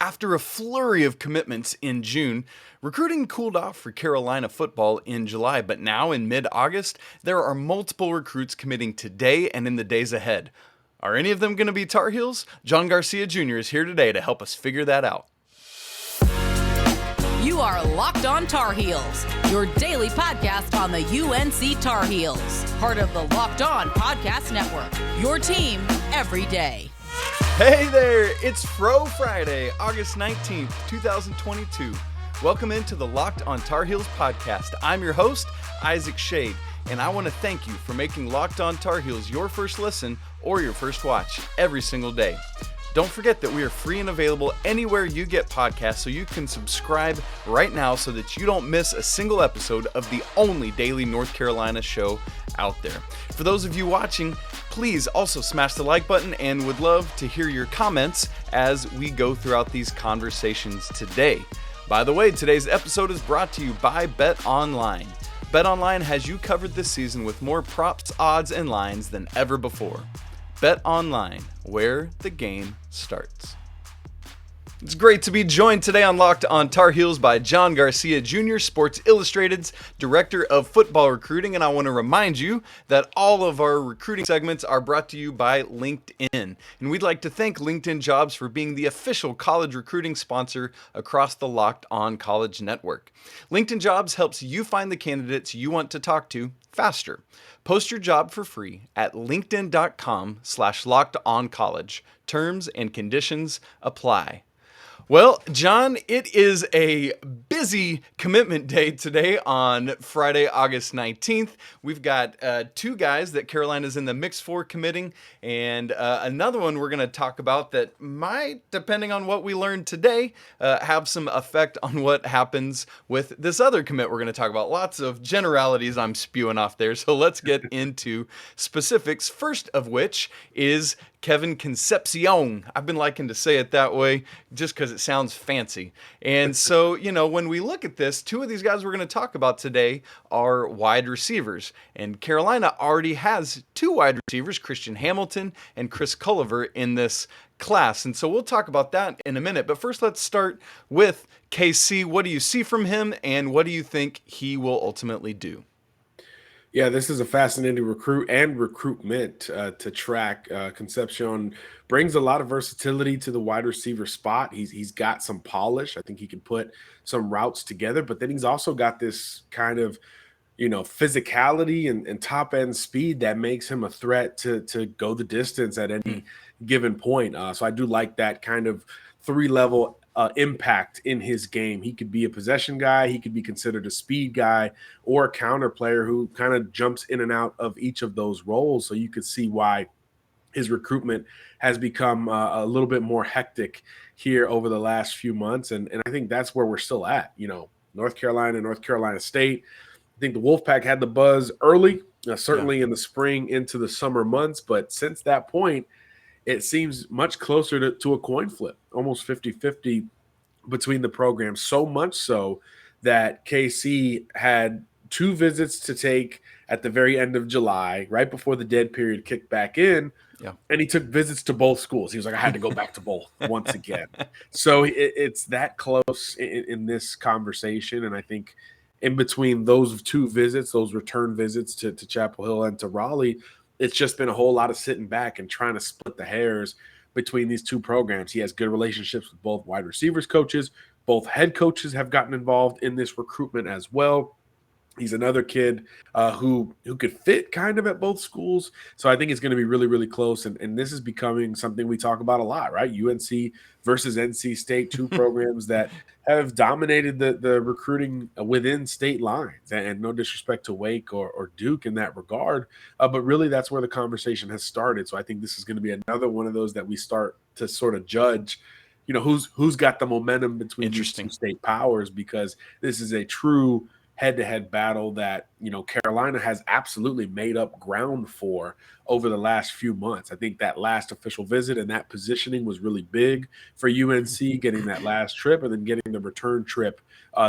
After a flurry of commitments in June, recruiting cooled off for Carolina football in July, but now in mid-August, there are multiple recruits committing today and in the days ahead. Are any of them going to be Tar Heels? John Garcia Jr. is here today to help us figure that out. You are Locked On Tar Heels, your daily podcast on the UNC Tar Heels, part of the Locked On Podcast Network, your team every day. Hey there, it's Fro Friday, August 19th, 2022. Welcome into the Locked On Tar Heels podcast. I'm your host, Isaac Schade, and I want to thank you for making Locked On Tar Heels your first listen or your first watch every single day. Don't forget that we are free and available anywhere you get podcasts, so you can subscribe right now so that you don't miss a single episode of the only daily North Carolina show out there. For those of you watching, please also smash the like button and would love to hear your comments as we go throughout these conversations today. By the way, today's episode is brought to you by BetOnline. BetOnline has you covered this season with more props, odds, and lines than ever before. BetOnline, where the game starts. It's great to be joined today on Locked On Tar Heels by John Garcia Jr., Sports Illustrated's Director of Football Recruiting, and I want to remind you that all of our recruiting segments are brought to you by LinkedIn, and we'd like to thank LinkedIn Jobs for being the official college recruiting sponsor across the Locked On College Network. LinkedIn Jobs helps you find the candidates you want to talk to faster. Post your job for free at linkedin.com/lockedoncollege. Terms and conditions apply. Well, John, it is a busy commitment day today on Friday, August 19th. We've got two guys that Carolina's in the mix for committing, and another one we're going to talk about that might, depending on what we learn today, have some effect on what happens with this other commit we're going to talk about. Lots of generalities I'm spewing off there, so let's get into specifics, first of which is Kevin Concepcion. I've been liking to say it that way just because it sounds fancy. And so, when we look at this, two of these guys we're going to talk about today are wide receivers. And Carolina already has two wide receivers, Christian Hamilton and Chris Culliver, in this class. And so we'll talk about that in a minute. But first, let's start with KC. What do you see from him, and what do you think he will ultimately do? Yeah, this is a fascinating recruit and recruitment to track. Concepcion brings a lot of versatility to the wide receiver spot. He's got some polish. I think he can put some routes together, but then he's also got this kind of, physicality and top end speed that makes him a threat to go the distance at any given point. So I do like that kind of three-level impact in his game. He could be a possession guy, he could be considered a speed guy, or a counter player who kind of jumps in and out of each of those roles. So you could see why his recruitment has become a little bit more hectic here over the last few months. And I think that's where we're still at. North Carolina, North Carolina State. I think the Wolfpack had the buzz early, certainly in the spring into the summer months. But since that point, it seems much closer to a coin flip, almost 50-50 between the programs, so much so that KC had two visits to take at the very end of July, right before the dead period kicked back in, and he took visits to both schools. He was like, I had to go back to both once again. So it's that close in this conversation, and I think in between those two visits, those return visits to Chapel Hill and to Raleigh, it's just been a whole lot of sitting back and trying to split the hairs between these two programs. He has good relationships with both wide receivers coaches. Both head coaches have gotten involved in this recruitment as well. He's another kid who could fit kind of at both schools. So I think it's going to be really, really close. And this is becoming something we talk about a lot, right? UNC versus NC State, two programs that have dominated the recruiting within state lines. And no disrespect to Wake or Duke in that regard. But really, that's where the conversation has started. So I think this is going to be another one of those that we start to sort of judge, who's got the momentum between these two state powers, because this is a true head-to-head battle that, Carolina has absolutely made up ground for over the last few months. I think that last official visit and that positioning was really big for UNC, getting that last trip and then getting the return trip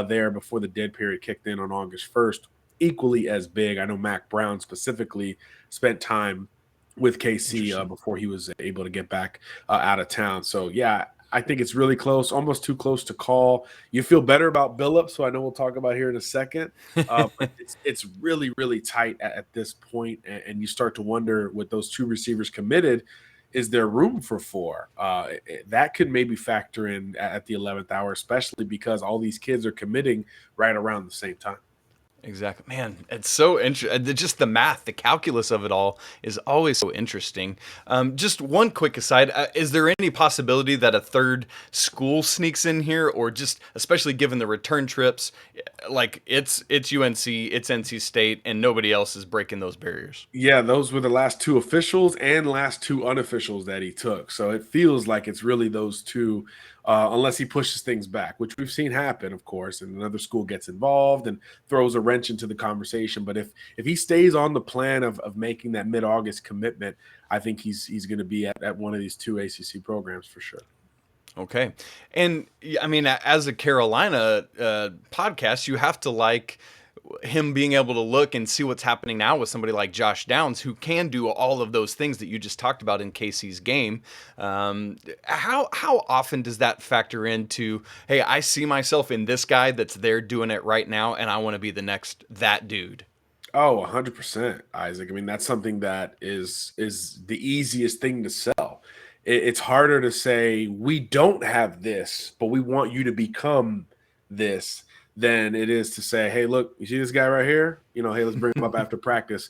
there before the dead period kicked in on August 1st. Equally as big. I know Mack Brown specifically spent time with KC before he was able to get back out of town. So, yeah, I think it's really close, almost too close to call. You feel better about Billups, so I know we'll talk about here in a second. But it's really, really tight at this point, and you start to wonder with those two receivers committed, is there room for four? That could maybe factor in at the 11th hour, especially because all these kids are committing right around the same time. Exactly. Man, it's so interesting. Just the math, the calculus of it all is always so interesting. Just one quick aside. Is there any possibility that a third school sneaks in here, or just especially given the return trips, like it's UNC, it's NC State, and nobody else is breaking those barriers? Yeah, those were the last two officials and last two unofficials that he took. So it feels like it's really those two, unless he pushes things back, which we've seen happen, of course, and another school gets involved and throws a wrench into the conversation. But if he stays on the plan of making that mid-August commitment, I think he's going to be at one of these two ACC programs for sure. Okay. And I mean, as a Carolina podcast, you have to like him being able to look and see what's happening now with somebody like Josh Downs, who can do all of those things that you just talked about in Casey's game. How often does that factor into, hey, I see myself in this guy that's there doing it right now, and I want to be the next that dude? Oh, 100%, Isaac. I mean, that's something that is the easiest thing to sell. It's harder to say, we don't have this, but we want you to become this, than it is to say, hey, look, you see this guy right here? Hey, let's bring him up after practice.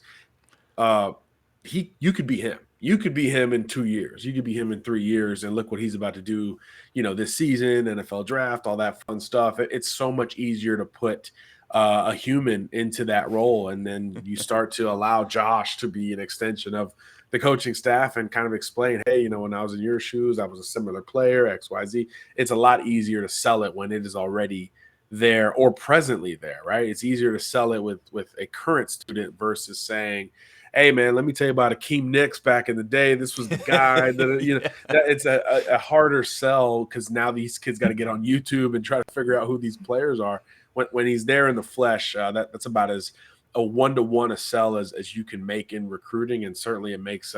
You could be him. You could be him in 2 years. You could be him in 3 years, and look what he's about to do, this season, NFL draft, all that fun stuff. It's so much easier to put a human into that role, and then you start to allow Josh to be an extension of the coaching staff and kind of explain, hey, when I was in your shoes, I was a similar player, XYZ. It's a lot easier to sell it when it is already there or presently there, right? It's easier to sell it with a current student versus saying, hey, man, let me tell you about Akeem Nicks back in the day. This was the guy that, that it's a harder sell because now these kids got to get on YouTube and try to figure out who these players are. When he's there in the flesh, that's about as a one-to-one a sell as you can make in recruiting, and certainly it makes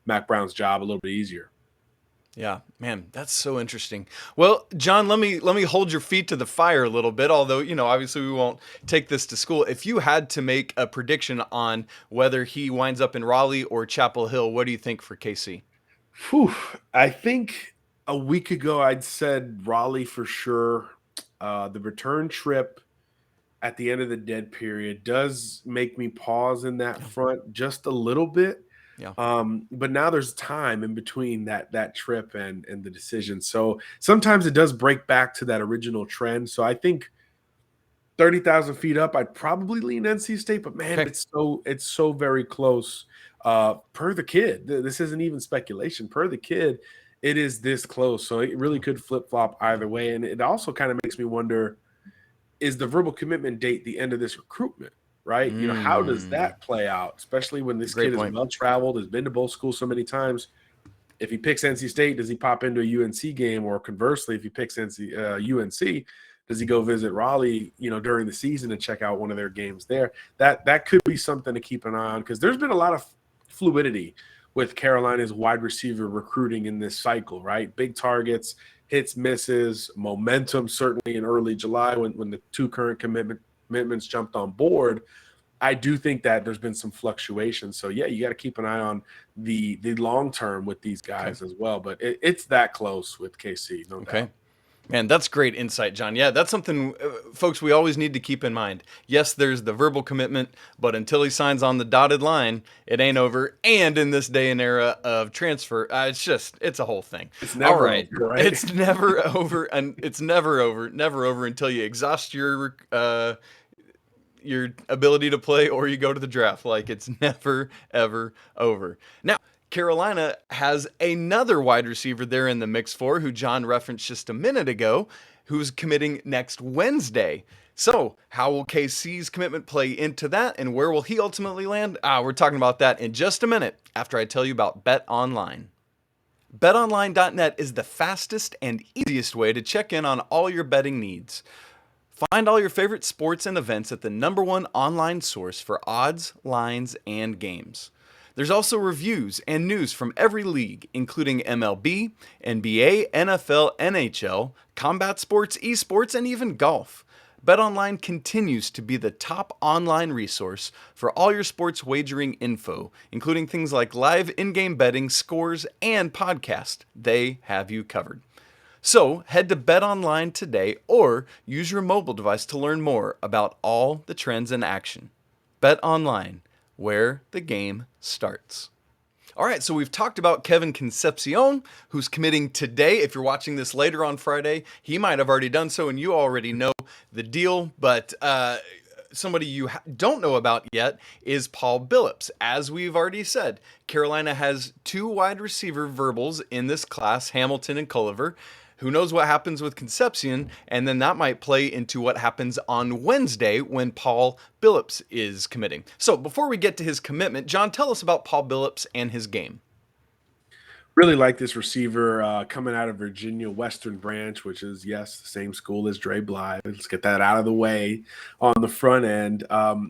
Mack Brown's job a little bit easier. Yeah, man, that's so interesting. Well, John, let me hold your feet to the fire a little bit, although, obviously we won't take this to school. If you had to make a prediction on whether he winds up in Raleigh or Chapel Hill, what do you think for KC? Whew, I think a week ago I'd said Raleigh for sure. The return trip at the end of the dead period does make me pause in that front just a little bit. Yeah. But now there's time in between that trip and the decision. So sometimes it does break back to that original trend. So I think 30,000 feet up, I'd probably lean NC State, but man, it's so very close. Per the kid, this isn't even speculation. Per the kid, it is this close. So it really could flip-flop either way. And it also kind of makes me wonder, is the verbal commitment date the end of this recruitment? Right? How does that play out, especially when this kid is well-traveled, has been to both schools so many times? If he picks NC State, does he pop into a UNC game? Or conversely, if he picks UNC, does he go visit Raleigh, during the season and check out one of their games there? That could be something to keep an eye on, because there's been a lot of fluidity with Carolina's wide receiver recruiting in this cycle, right? Big targets, hits, misses, momentum, certainly in early July when the two current commitments jumped on board. I do think that there's been some fluctuation. So, yeah, you got to keep an eye on the long term with these guys as well. But it's that close with KC, no doubt. Man, that's great insight, John. Yeah, that's something, folks, we always need to keep in mind. Yes, there's the verbal commitment, but until he signs on the dotted line, it ain't over. And in this day and era of transfer, it's a whole thing. It's never over, right? It's never over, and it's never over until you exhaust your ability to play or you go to the draft. Like, it's never, ever over. Now, Carolina has another wide receiver there in the mix for, who John referenced just a minute ago, who's committing next Wednesday. So how will KC's commitment play into that, and where will he ultimately land? We're talking about that in just a minute after I tell you about Bet Online. BetOnline.net is the fastest and easiest way to check in on all your betting needs. Find all your favorite sports and events at the #1 online source for odds, lines, and games. There's also reviews and news from every league, including MLB, NBA, NFL, NHL, combat sports, esports, and even golf. BetOnline continues to be the top online resource for all your sports wagering info, including things like live in-game betting, scores, and podcast. They have you covered. So head to BetOnline today or use your mobile device to learn more about all the trends in action. BetOnline, where the game starts. All right, so we've talked about Kevin Concepcion, who's committing today. If you're watching this later on Friday, he might have already done so, and you already know the deal. But somebody you don't know about yet is Paul Billups. As we've already said, Carolina has 2 wide receiver verbals in this class, Hamilton and Culliver. Who knows what happens with Concepcion, and then that might play into what happens on Wednesday when Paul Billups is committing. So before we get to his commitment, John, tell us about Paul Billups and his game. Really like this receiver coming out of Virginia Western Branch, which is, yes, the same school as Dre Blythe. Let's get that out of the way on the front end.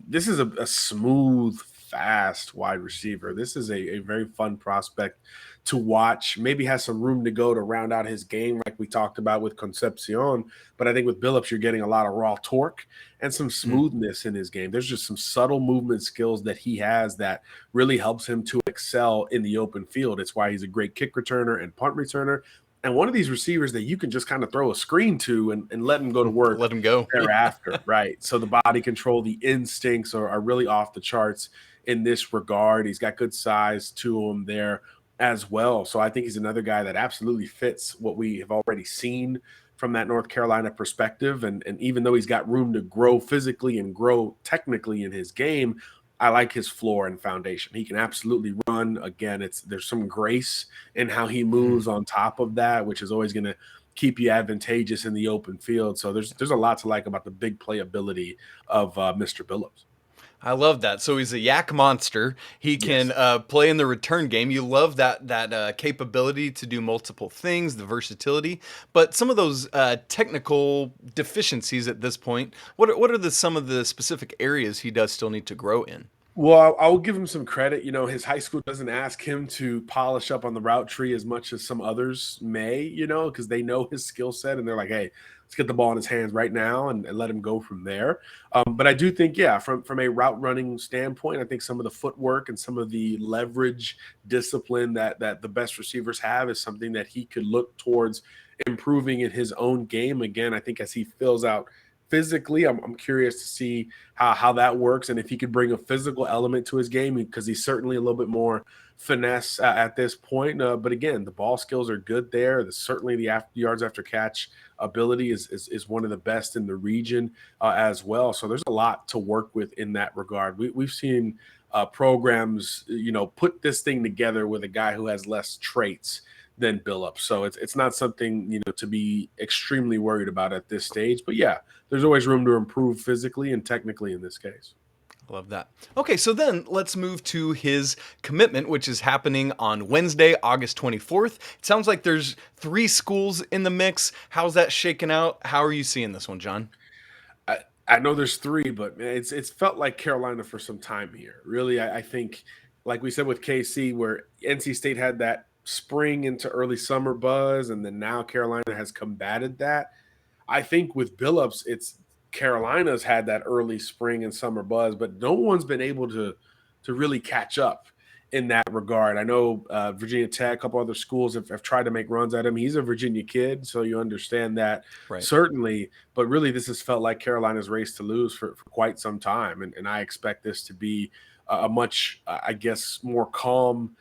This is a smooth, fast wide receiver. This is a very fun prospect to watch. Maybe has some room to go to round out his game like we talked about with Concepcion. But I think with Billups, you're getting a lot of raw torque and some smoothness in his game. There's just some subtle movement skills that he has that really helps him to excel in the open field. It's why he's a great kick returner and punt returner. And one of these receivers that you can just kind of throw a screen to and let him go to work. Let him go. Thereafter, right? So the body control, the instincts are really off the charts in this regard. He's got good size to him there as well. So I think he's another guy that absolutely fits what we have already seen from that North Carolina perspective. And even though he's got room to grow physically and grow technically in his game, I like his floor and foundation. He can absolutely run. Again, there's some grace in how he moves on top of that, which is always going to keep you advantageous in the open field. So there's a lot to like about the big playability of Mr. Billups. I love that. So he's a yak monster. He can play in the return game. You love that capability to do multiple things, the versatility. But some of those technical deficiencies at this point, what are some of the specific areas he does still need to grow in? Well, I will give him some credit. You know, his high school doesn't ask him to polish up on the route tree as much as some others may, because they know his skill set and they're like, hey, let's get the ball in his hands right now and let him go from there. But I do think, from a route running standpoint, I think some of the footwork and some of the leverage discipline that the best receivers have is something that he could look towards improving in his own game. Again, I think as he fills out physically, I'm curious to see how that works and if he could bring a physical element to his game, because he's certainly a little bit more finesse at this point. But again, the ball skills are good there. Certainly the yards after catch ability is one of the best in the region as well. So there's a lot to work with in that regard. We've seen programs, put this thing together with a guy who has less traits than Billups. So it's not something, to be extremely worried about at this stage. But yeah, there's always room to improve physically and technically in this case. Love that. Okay, so then let's move to his commitment, which is happening on Wednesday, August 24th. It sounds like there's 3 schools in the mix. How's that shaking out? How are you seeing this one, John? I know there's 3, but it's felt like Carolina for some time here. Really, I think, like we said with KC, where NC State had that spring into early summer buzz, and then now Carolina has combated that. I think with Billups, it's Carolina's had that early spring and summer buzz, but no one's been able to really catch up in that regard. I know Virginia Tech, a couple other schools have tried to make runs at him. He's a Virginia kid, so you understand that certainly. But really, this has felt like Carolina's race to lose for quite some time, and I expect this to be a much, more calm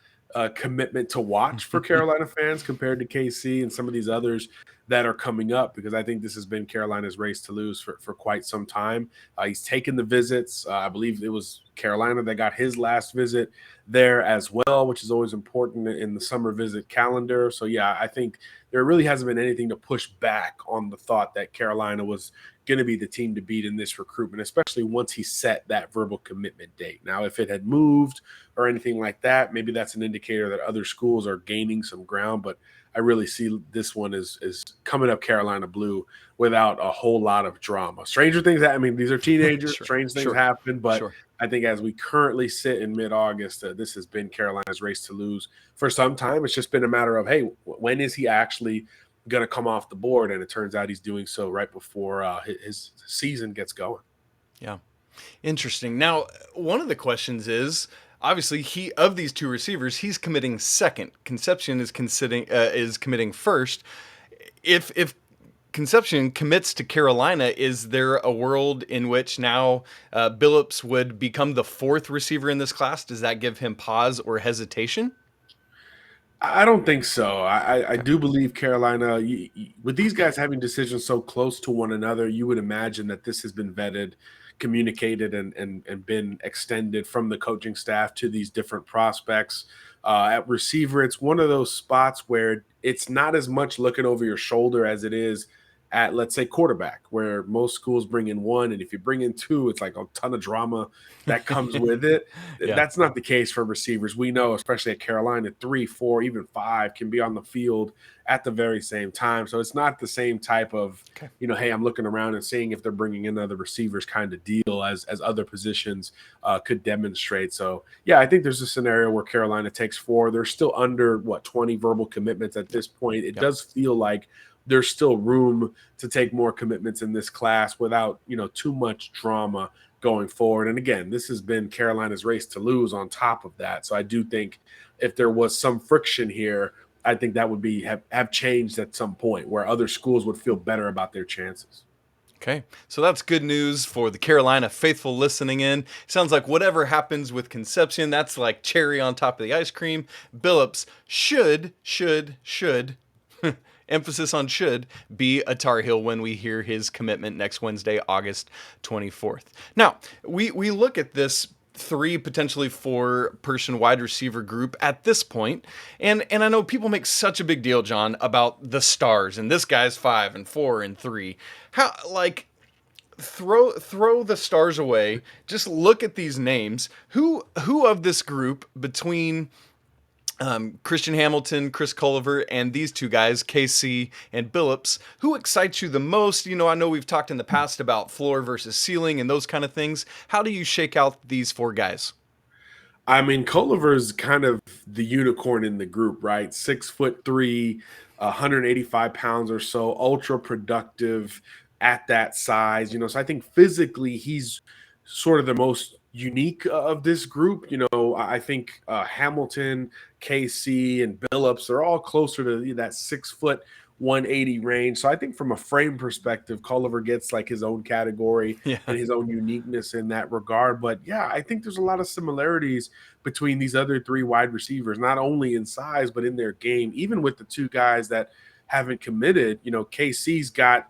commitment to watch for Carolina fans compared to KC and some of these others that are coming up, because I think this has been Carolina's race to lose for quite some time. He's taken the visits. I believe it was Carolina that got his last visit there as well, which is always important in the summer visit calendar. So, yeah, I think there really hasn't been anything to push back on the thought that Carolina was going to be the team to beat in this recruitment, especially once he set that verbal commitment date. Now, if it had moved or anything like that, maybe that's an indicator that other schools are gaining some ground, but I really see this one is coming up Carolina blue without a whole lot of drama. Stranger things, I mean, these are teenagers, strange things happen, but I think as we currently sit in mid-August, this has been Carolina's race to lose for some time. It's just been a matter of, hey, when is he actually going to come off the board? And it turns out he's doing so right before his season gets going. Yeah. Interesting. Now, one of the questions is, obviously, of these two receivers, he's committing second. Concepcion is committing first. If Concepcion commits to Carolina, is there a world in which now Billups would become the fourth receiver in this class? Does that give him pause or hesitation? I don't think so. I do believe Carolina, with these guys having decisions so close to one another, you would imagine that this has been vetted, communicated, and been extended from the coaching staff to these different prospects. At receiver, it's one of those spots where it's not as much looking over your shoulder as it is at, let's say, quarterback, where most schools bring in one, and if you bring in two, it's like a ton of drama that comes with it. That's not the case for receivers. We know, especially at Carolina, 3, 4, even 5 can be on the field at the very same time. So it's not the same type of, hey, I'm looking around and seeing if they're bringing in other receivers kind of deal as other positions could demonstrate. So, yeah, I think there's a scenario where Carolina takes 4. They're still under, 20 verbal commitments at this point. It does feel like there's still room to take more commitments in this class without, too much drama going forward. And again, this has been Carolina's race to lose on top of that. So I do think if there was some friction here, I think that would have changed at some point where other schools would feel better about their chances. Okay, so that's good news for the Carolina faithful listening in. Sounds like whatever happens with Concepcion, that's like cherry on top of the ice cream. Billups should emphasis on should be a Tar Heel when we hear his commitment next Wednesday, August 24th. Now, we look at this 3, potentially 4-person wide receiver group at this point, and I know people make such a big deal, John, about the stars, and this guy's 5 and 4 and 3. How, throw the stars away, just look at these names. Who of this group between Christian Hamilton, Chris Culliver, and these two guys, KC and Billups, who excites you the most? I know we've talked in the past about floor versus ceiling and those kind of things. How do you shake out these 4 guys? I mean, Culliver's kind of the unicorn in the group, right? 6'3", 185 pounds or so, ultra productive at that size. So I think physically he's sort of the most unique of this group. I think Hamilton, KC, and Billups are all closer to that 6 foot 180 range. So I think from a frame perspective, Culliver gets like his own category and his own uniqueness in that regard. But yeah, I think there's a lot of similarities between these other 3 wide receivers, not only in size, but in their game. Even with the 2 guys that haven't committed, KC's got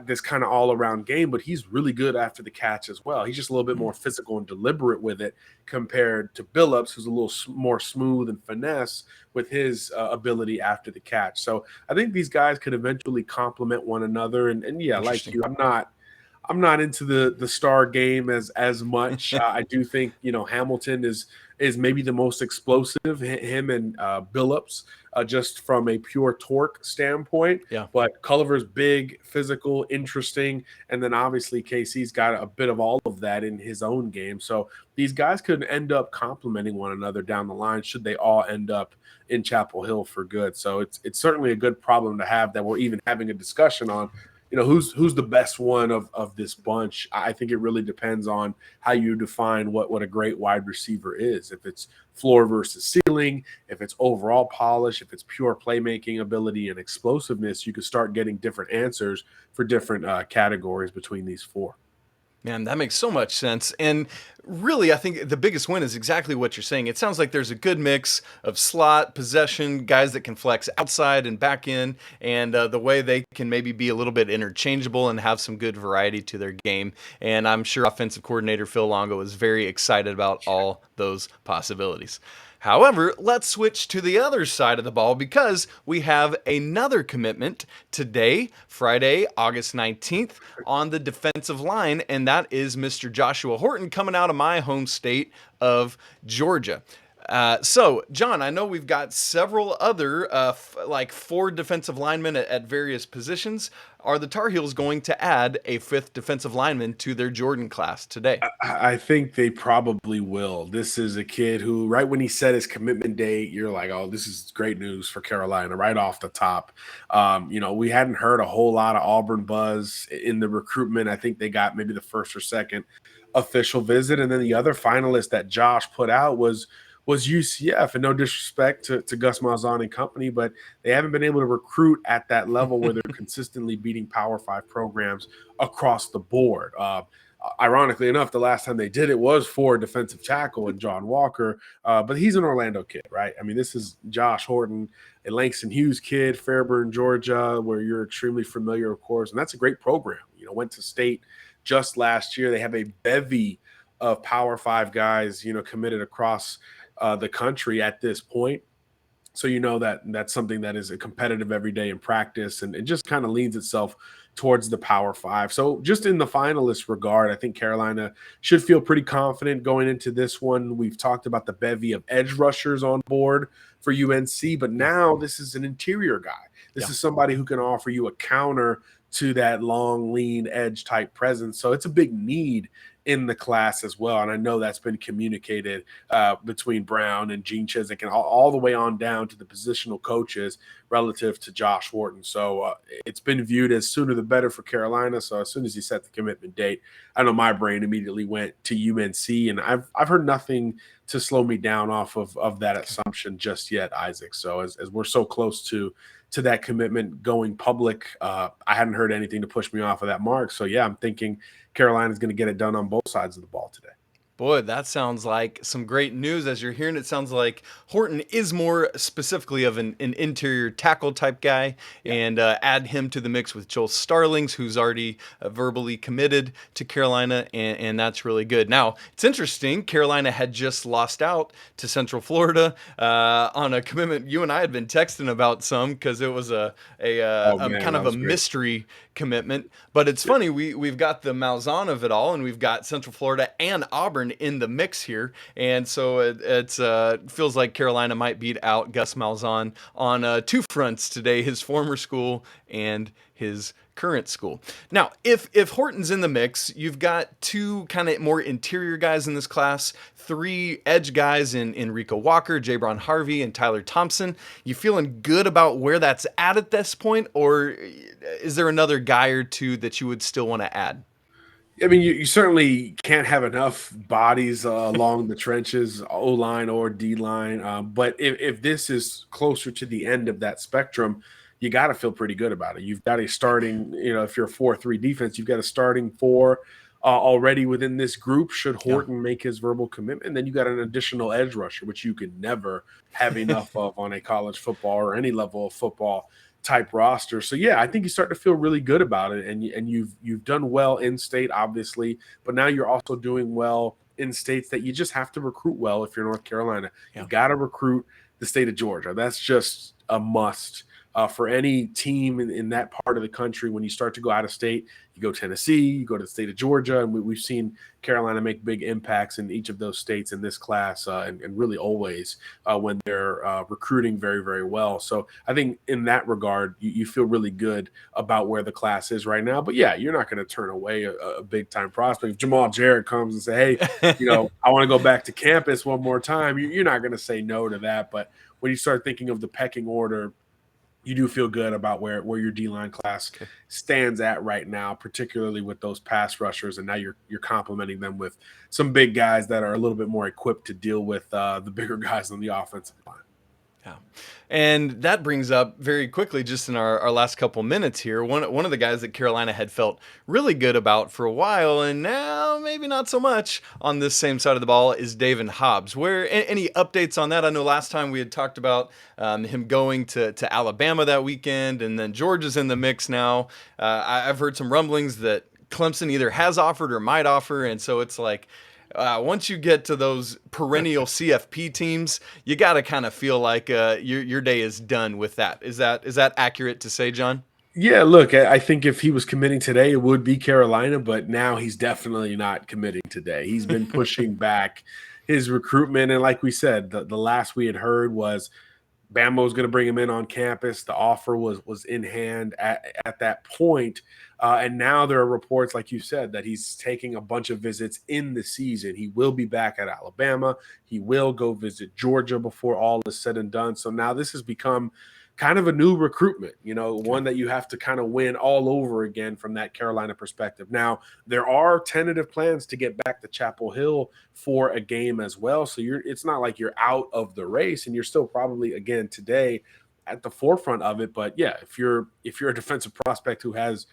this kind of all-around game, but he's really good after the catch as well. He's just a little bit more physical and deliberate with it compared to Billups, who's a little more smooth and finesse with his ability after the catch. So I think these guys could eventually complement one another. And yeah, like you, I'm not into the star game as much. I do think, Hamilton is maybe the most explosive, him and Billups, just from a pure torque standpoint. Yeah. But Culliver's big, physical, interesting, and then obviously KC's got a bit of all of that in his own game. So these guys could end up complementing one another down the line should they all end up in Chapel Hill for good. So it's certainly a good problem to have that we're even having a discussion on. Who's the best one of this bunch? I think it really depends on how you define what a great wide receiver is. If it's floor versus ceiling, if it's overall polish, if it's pure playmaking ability and explosiveness, you could start getting different answers for different categories between these 4. Man, that makes so much sense. And really, I think the biggest win is exactly what you're saying. It sounds like there's a good mix of slot, possession, guys that can flex outside and back in, and the way they can maybe be a little bit interchangeable and have some good variety to their game. And I'm sure offensive coordinator Phil Longo is very excited about all those possibilities. However, let's switch to the other side of the ball because we have another commitment today, Friday, August 19th, on the defensive line, and that is Mr. Joshua Horton coming out of my home state of Georgia. So, John, I know we've got several other, like 4 defensive linemen at various positions. Are the Tar Heels going to add a 5th defensive lineman to their Jordan class today? I think they probably will. This is a kid who, right when he set his commitment date, you're like, oh, this is great news for Carolina right off the top. We hadn't heard a whole lot of Auburn buzz in the recruitment. I think they got maybe the first or second official visit. And then the other finalist that Josh put out was UCF. And no disrespect to Gus Malzahn and company, but they haven't been able to recruit at that level where they're consistently beating Power 5 programs across the board. Ironically enough, the last time they did it was for defensive tackle and John Walker, but he's an Orlando kid, right? I mean, this is Josh Horton, a Langston Hughes kid, Fairburn, Georgia, where you're extremely familiar, of course, and that's a great program. Went to state just last year. They have a bevy of Power 5 guys, committed across the country at this point. So that's something that is a competitive every day in practice, and it just kind of leans itself towards the Power 5. So just in the finalist regard, I think Carolina should feel pretty confident going into this one. We've talked about the bevy of edge rushers on board for UNC, but now this is an interior guy. This is somebody who can offer you a counter to that long, lean edge type presence. So it's a big need in the class as well. And I know that's been communicated between Brown and Gene Chizik and all the way on down to the positional coaches relative to Josh Horton. So it's been viewed as sooner the better for Carolina. So as soon as he set the commitment date, I know my brain immediately went to UNC, and I've heard nothing to slow me down off of that assumption just yet, Isaac. So as we're so close to that commitment going public, I hadn't heard anything to push me off of that mark. So yeah, I'm thinking Carolina's going to get it done on both sides of the ball today. Boy, that sounds like some great news. As you're hearing, it sounds like Horton is more specifically of an interior tackle type guy, and add him to the mix with Joel Starlings, who's already verbally committed to Carolina, and that's really good. Now, it's interesting. Carolina had just lost out to Central Florida on a commitment. You and I had been texting about some because it was a kind of a mystery commitment. But it's funny, we've got the Malzahn of it all, and we've got Central Florida and Auburn in the mix here, and so it feels like Carolina might beat out Gus Malzahn on 2 fronts today: his former school and his current school. Now, if Horton's in the mix, you've got 2 kind of more interior guys in this class, 3 edge guys in Rico Walker, Jaybron Harvey, and Tyler Thompson. You feeling good about where that's at this point, or is there another guy or 2 that you would still want to add? I mean, you certainly can't have enough bodies along the trenches, O-line or D-line. But if this is closer to the end of that spectrum, you got to feel pretty good about it. You've got a starting, if you're a 4-3 defense, you've got a starting 4 already within this group. Should Horton make his verbal commitment, then you got an additional edge rusher, which you can never have enough of on a college football or any level of football type roster. So yeah, I think you start to feel really good about it, and you've done well in state, obviously, but now you're also doing well in states that you just have to recruit well. If you're North Carolina, you got to recruit the state of Georgia. That's just a must for any team in that part of the country. When you start to go out of state, you go Tennessee, you go to the state of Georgia, and we've seen Carolina make big impacts in each of those states in this class, and really always when they're recruiting very, very well. So I think in that regard, you feel really good about where the class is right now. But yeah, you're not going to turn away a big-time prospect. If Jamal Jarrett comes and say, hey, I want to go back to campus one more time, you're not going to say no to that. But when you start thinking of the pecking order, you do feel good about where your D-line class stands at right now, particularly with those pass rushers. And now you're complementing them with some big guys that are a little bit more equipped to deal with the bigger guys on the offensive line. Yeah. And that brings up very quickly, just in our last couple minutes here, one of the guys that Carolina had felt really good about for a while, and now maybe not so much on this same side of the ball, is Daevin Hobbs. Any updates on that? I know last time we had talked about him going to Alabama that weekend, and then Georgia's in the mix now. I've heard some rumblings that Clemson either has offered or might offer, and so it's like, once you get to those perennial CFP teams, you got to kind of feel like your day is done with that. Is that accurate to say, John? Yeah, look, I think if he was committing today, it would be Carolina, but now he's definitely not committing today. He's been pushing back his recruitment. And like we said, the last we had heard was Bama was going to bring him in on campus. The offer was in hand at that point. And now there are reports, like you said, that he's taking a bunch of visits in the season. He will be back at Alabama. He will go visit Georgia before all is said and done. So now this has become kind of a new recruitment, one that you have to kind of win all over again from that Carolina perspective. Now, there are tentative plans to get back to Chapel Hill for a game as well. So it's not like you're out of the race, and you're still probably, again, today at the forefront of it. But yeah, if you're a defensive prospect who has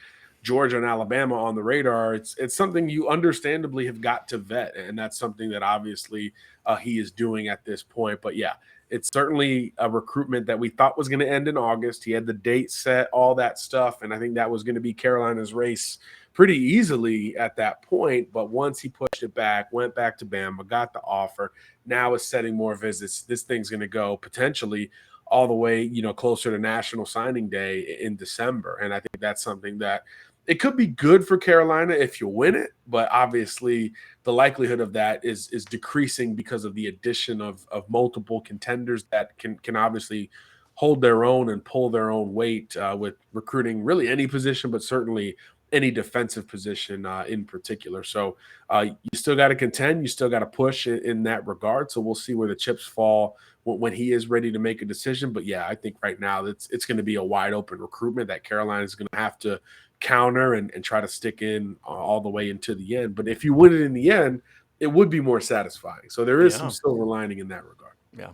Georgia and Alabama on the radar, it's something you understandably have got to vet. And that's something that obviously he is doing at this point. But yeah, it's certainly a recruitment that we thought was going to end in August. He had the date set, all that stuff, and I think that was going to be Carolina's race pretty easily at that point. But once he pushed it back, went back to Bama, got the offer, now is setting more visits. This thing's going to go potentially all the way, closer to National Signing Day in December. And I think that's something that it could be good for Carolina if you win it, but obviously the likelihood of that is decreasing because of the addition of multiple contenders that can obviously hold their own and pull their own weight with recruiting really any position, but certainly any defensive position in particular. So you still got to contend. You still got to push in that regard. So we'll see where the chips fall when he is ready to make a decision. But yeah, I think right now it's going to be a wide open recruitment that Carolina is going to have to counter and try to stick in all the way into the end. But if you win it in the end, it would be more satisfying. So there is some silver lining in that regard. Yeah.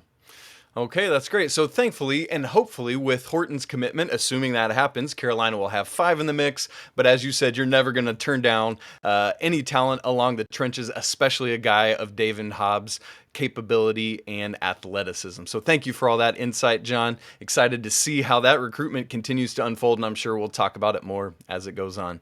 Okay, that's great. So thankfully and hopefully with Horton's commitment, assuming that happens, Carolina will have 5 in the mix. But as you said, you're never going to turn down any talent along the trenches, especially a guy of Daevin Hobbs' capability and athleticism. So thank you for all that insight, John. Excited to see how that recruitment continues to unfold, and I'm sure we'll talk about it more as it goes on.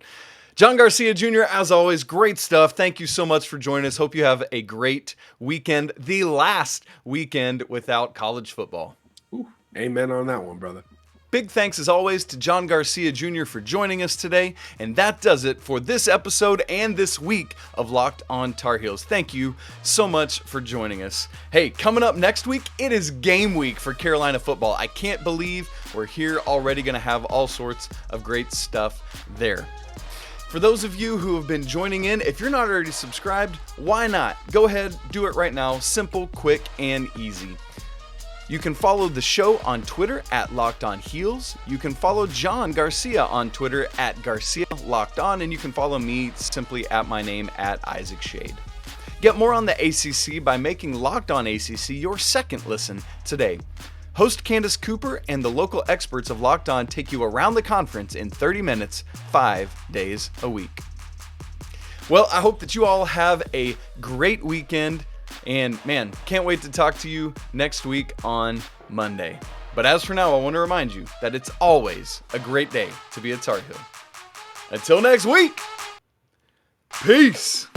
John Garcia Jr., as always, great stuff. Thank you so much for joining us. Hope you have a great weekend, the last weekend without college football. Ooh, amen on that one, brother. Big thanks, as always, to John Garcia Jr. for joining us today. And that does it for this episode and this week of Locked on Tar Heels. Thank you so much for joining us. Hey, coming up next week, it is game week for Carolina football. I can't believe we're here already, going to have all sorts of great stuff there. For those of you who have been joining in, if you're not already subscribed, why not? Go ahead, do it right now. Simple, quick, and easy. You can follow the show on Twitter at Locked On Heels. You can follow John Garcia on Twitter at Garcia Locked On, and you can follow me simply at my name at Isaac Schade. Get more on the ACC by making Locked On ACC your second listen today. Host Candace Cooper and the local experts of Locked On take you around the conference in 30 minutes, 5 days a week. Well, I hope that you all have a great weekend. And man, can't wait to talk to you next week on Monday. But as for now, I want to remind you that it's always a great day to be a Tar Heel. Until next week, peace.